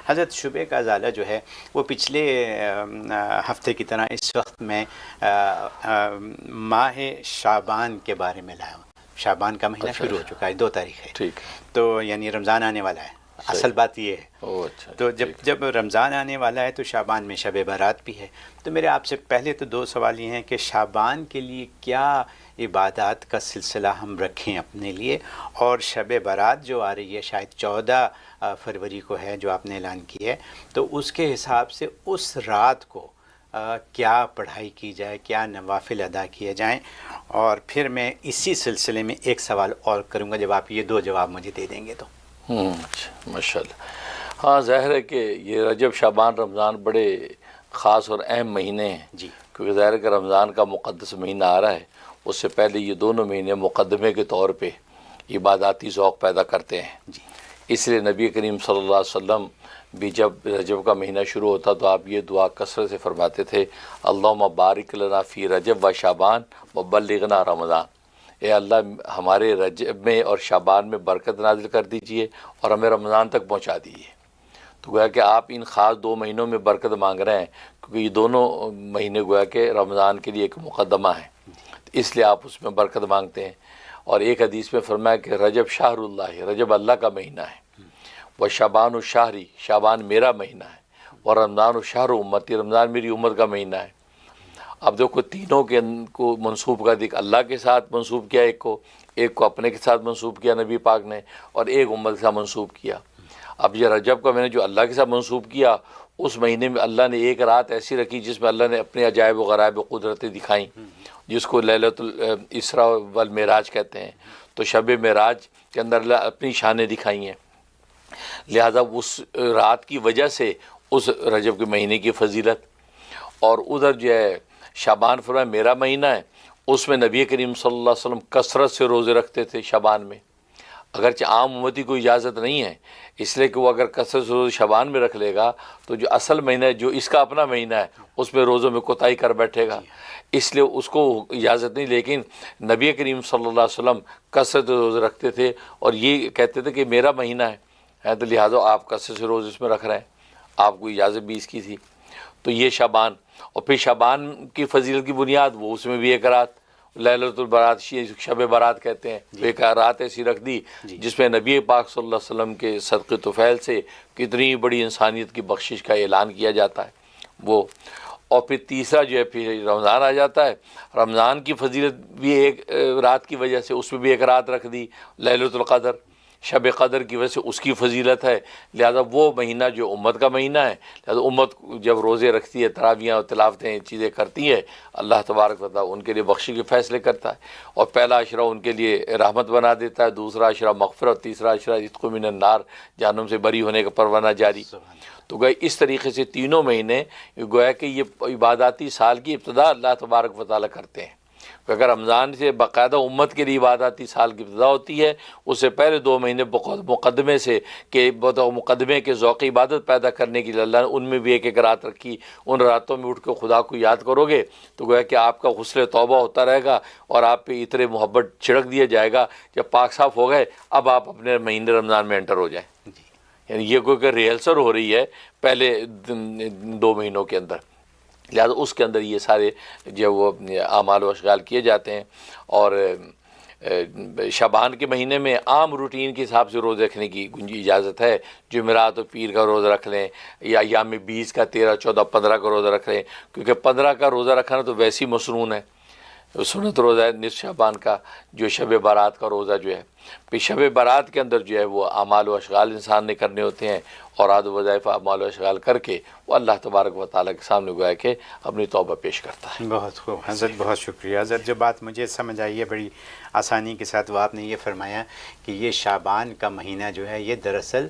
حضرت شبہ کا ازالہ جو ہے وہ پچھلے ہفتے کی طرح اس وقت میں ماہ شعبان کے بارے میں لایا ہوں. شعبان کا مہینہ شروع ہو چکا ہے، 2 تاریخ ہے، ٹھیک. تو یعنی رمضان آنے والا ہے. اصل بات یہ ہے. اچھا. تو جب رمضان آنے والا ہے تو شعبان میں شب برات بھی ہے. تو میرے آپ سے پہلے تو 2 سوال یہ ہیں کہ شعبان کے لیے کیا عبادات کا سلسلہ ہم رکھیں اپنے لیے، اور شب برات جو آ رہی ہے شاید 14 فروری کو ہے جو آپ نے اعلان کی ہے، تو اس کے حساب سے اس رات کو کیا پڑھائی کی جائے، کیا نوافل ادا کیے جائیں. اور پھر میں اسی سلسلے میں ایک سوال اور کروں گا جب آپ یہ 2 جواب مجھے دے دیں گے تو. ماشاء اللہ. ہاں ظاہر ہے کہ یہ رجب شعبان رمضان بڑے خاص اور اہم مہینے ہیں. جی. کیونکہ ظاہر ہے کہ رمضان کا مقدس مہینہ آ رہا ہے، اس سے پہلے یہ دونوں مہینے مقدمے کے طور پہ عباداتی ذوق پیدا کرتے ہیں. جی. اس لیے نبی کریم صلی اللہ علیہ وسلم بھی جب رجب کا مہینہ شروع ہوتا تو آپ یہ دعا کثرت سے فرماتے تھے، اللہم بارک لنا فی رجب و شعبان و بلغنا رمضان. اے اللہ ہمارے رجب میں اور شعبان میں برکت نازل کر دیجئے اور ہمیں رمضان تک پہنچا دیجیے. تو گویا کہ آپ ان خاص 2 مہینوں میں برکت مانگ رہے ہیں، کیونکہ یہ دونوں مہینے گویا کہ رمضان کے لیے ایک مقدمہ ہے، اس لیے آپ اس میں برکت مانگتے ہیں. اور ایک حدیث میں فرمایا کہ رجب شہر اللہ، رجب اللہ کا مہینہ ہے، وہ شعبان الشہری، شعبان میرا مہینہ ہے، اور رمضان الشہر امتی، رمضان میری امت کا مہینہ ہے. اب دیکھو تینوں کے کو منسوب کر دی، اللہ کے ساتھ منسوب کیا، ایک کو اپنے کے ساتھ منسوب کیا نبی پاک نے، اور ایک امت کے ساتھ منسوب کیا. اب یہ رجب کا میں نے جو اللہ کے ساتھ منسوب کیا، اس مہینے میں اللہ نے ایک رات ایسی رکھی جس میں اللہ نے اپنے عجائب و غرائب و قدرتیں دکھائیں، جس کو لیلۃ الاسراء والمعراج کہتے ہیں. تو شب معراج کے اندر اللہ اپنی شانیں دکھائی ہیں، لہذا اس رات کی وجہ سے اس رجب کے مہینے کی فضیلت. اور ادھر جو ہے شعبان فرمایا میرا مہینہ ہے، اس میں نبی کریم صلی اللہ علیہ وسلم کثرت سے روزے رکھتے تھے شعبان میں. اگرچہ عام امتی کو اجازت نہیں ہے، اس لیے کہ وہ اگر کثرت سے روزے sha'ban میں رکھ لے گا تو جو اصل مہینہ ہے، جو اس کا اپنا مہینہ ہے، اس میں روزوں میں کوتاہی کر بیٹھے گا، اس لیے اس کو اجازت نہیں. لیکن نبی کریم صلی اللہ علیہ وسلم کثرت سے روزے رکھتے تھے اور یہ کہتے تھے کہ میرا مہینہ ہے، تو لہٰذا آپ کثرت سے روزے اس میں رکھ رہے ہیں، آپ کو اجازت بھی اس کی تھی. تو یہ شعبان. اور پھر شعبان کی فضیلت کی بنیاد وہ اس میں بھی ایک رات لیلۃ البرات، شب برات کہتے ہیں، ایک رات ایسی رکھ دی جس میں نبی پاک صلی اللہ علیہ وسلم کے صدقے طفیل سے کتنی بڑی انسانیت کی بخشش کا اعلان کیا جاتا ہے وہ. اور پھر تیسرا جو ہے پھر رمضان آ جاتا ہے. رمضان کی فضیلت بھی ایک رات کی وجہ سے اس میں بھی ایک رات رکھ دی، لیلۃ القدر، شب قدر کی وجہ سے اس کی فضیلت ہے. لہذا وہ مہینہ جو امت کا مہینہ ہے، لہذا امت جب روزے رکھتی ہے، تراویحیں اور تلاوتیں چیزیں کرتی ہے، اللہ تبارک و تعالیٰ ان کے لیے بخشش کے فیصلے کرتا ہے. اور پہلا عشرہ ان کے لیے رحمت بنا دیتا ہے، دوسرا عشرہ مغفرت، تیسرا عشرہ عتق من النار، جہنم سے بری ہونے کا پروانہ جاری. تو گویا اس طریقے سے تینوں مہینے گویا کہ یہ عباداتی سال کی ابتدا اللہ تبارک و تعالیٰ کرتے ہیں. اگر رمضان سے باقاعدہ امت کے لیے عباداتی سال کی ابتدا ہوتی ہے، اس سے پہلے 2 مہینے مقدمے سے کہ مقدمے کے ذوق عبادت پیدا کرنے کے لیے اللہ نے ان میں بھی ایک رات رکھی. ان راتوں میں اٹھ کے خدا کو یاد کرو گے تو گویا کہ آپ کا غسل توبہ ہوتا رہے گا اور آپ پہ عطر محبت چھڑک دیا جائے گا. جب پاک صاف ہو گئے اب آپ اپنے مہینے رمضان میں انٹر ہو جائیں. یعنی یہ کوئی کہ ریہرسل ہو رہی ہے پہلے 2 مہینوں کے اندر، لہٰذا اس کے اندر یہ سارے جو وہ اعمال و اشغال کیے جاتے ہیں. اور شعبان کے مہینے میں عام روٹین کے حساب سے روزہ رکھنے کی اجازت ہے. جمعرات و پیر کا روزہ رکھ لیں، یا ایام 20 کا، 13، 14، 15 کا روزہ رکھ لیں، کیونکہ 15 کا روزہ رکھنا تو ویسی مسنون ہے، سنت روزہ ہے نصف شعبان کا، جو شب برات کا روزہ جو ہے. پھر شب برات کے اندر جو ہے وہ اعمال و اشغال انسان نے کرنے ہوتے ہیں، اور عاد و وظائف اعمال و اشغال کر کے وہ اللہ تبارک و تعالیٰ کے سامنے گویا کہ اپنی توبہ پیش کرتا ہے. بہت خوب حضرت، بہت شکریہ حضرت. جو بات مجھے سمجھ آئی ہے بڑی آسانی کے ساتھ، وہ آپ نے یہ فرمایا کہ یہ شعبان کا مہینہ جو ہے یہ دراصل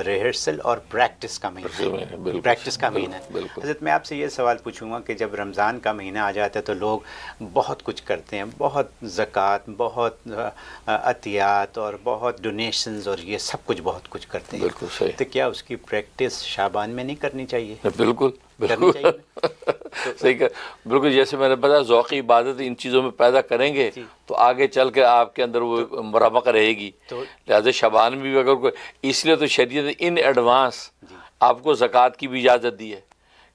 ریہرسل اور پریکٹس کا مہینہ ہے، پریکٹس کا مہینہ ہے. حضرت میں آپ سے یہ سوال پوچھوں گا کہ جب رمضان کا مہینہ آ جاتا ہے تو لوگ بہت کچھ کرتے ہیں، بہت زکوٰۃ، بہت عطیات اور بہت ڈونیشنز اور یہ سب کچھ بہت کچھ کرتے ہیں. بالکل صحیح. تو کیا اس کی پریکٹس شعبان میں نہیں کرنی چاہیے؟ بالکل صحیح کہ بالکل جیسے میں نے بتایا ذوق عبادت ان چیزوں میں پیدا کریں گے تو آگے چل کے آپ کے اندر وہ رمق رہے گی. لہٰذا شعبان میں بھی اگر کوئی، اس لیے تو شریعت ان ایڈوانس آپ کو زکوٰۃ کی بھی اجازت دی ہے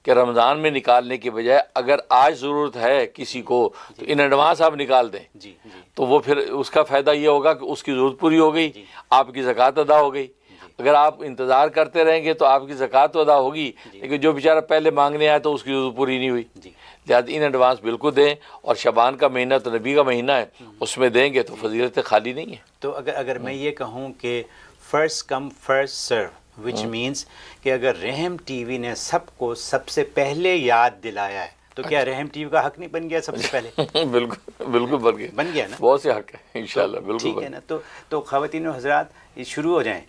کہ رمضان میں نکالنے کے بجائے اگر آج ضرورت ہے کسی کو تو ان ایڈوانس آپ نکال دیں، جی جی تو وہ پھر اس کا فائدہ یہ ہوگا کہ اس کی ضرورت پوری ہو گئی، آپ کی زکوٰۃ ادا ہو گئی۔ اگر آپ انتظار کرتے رہیں گے تو آپ کی زکوٰۃ تو ادا ہوگی، لیکن جو بیچارہ پہلے مانگنے آیا تو اس کی ضرورت پوری نہیں ہوئی، جی۔ لہٰذا ان ایڈوانس بالکل دیں، اور شعبان کا مہینہ تو نبی کا مہینہ ہے، اس میں دیں گے تو فضیلت خالی نہیں ہے۔ تو اگر میں یہ کہوں کہ first come first serve, which means کہ اگر رحم ٹی وی نے سب کو سب سے پہلے یاد دلایا ہے تو کیا رحم ٹی وی کا حق نہیں بن گیا سب سے پہلے؟ بالکل بن گیا نا؟ بہت سے حق ہیں انشاءاللہ، بالکل ٹھیک ہے نا۔ تو خواتین و حضرات یہ شروع ہو جائیں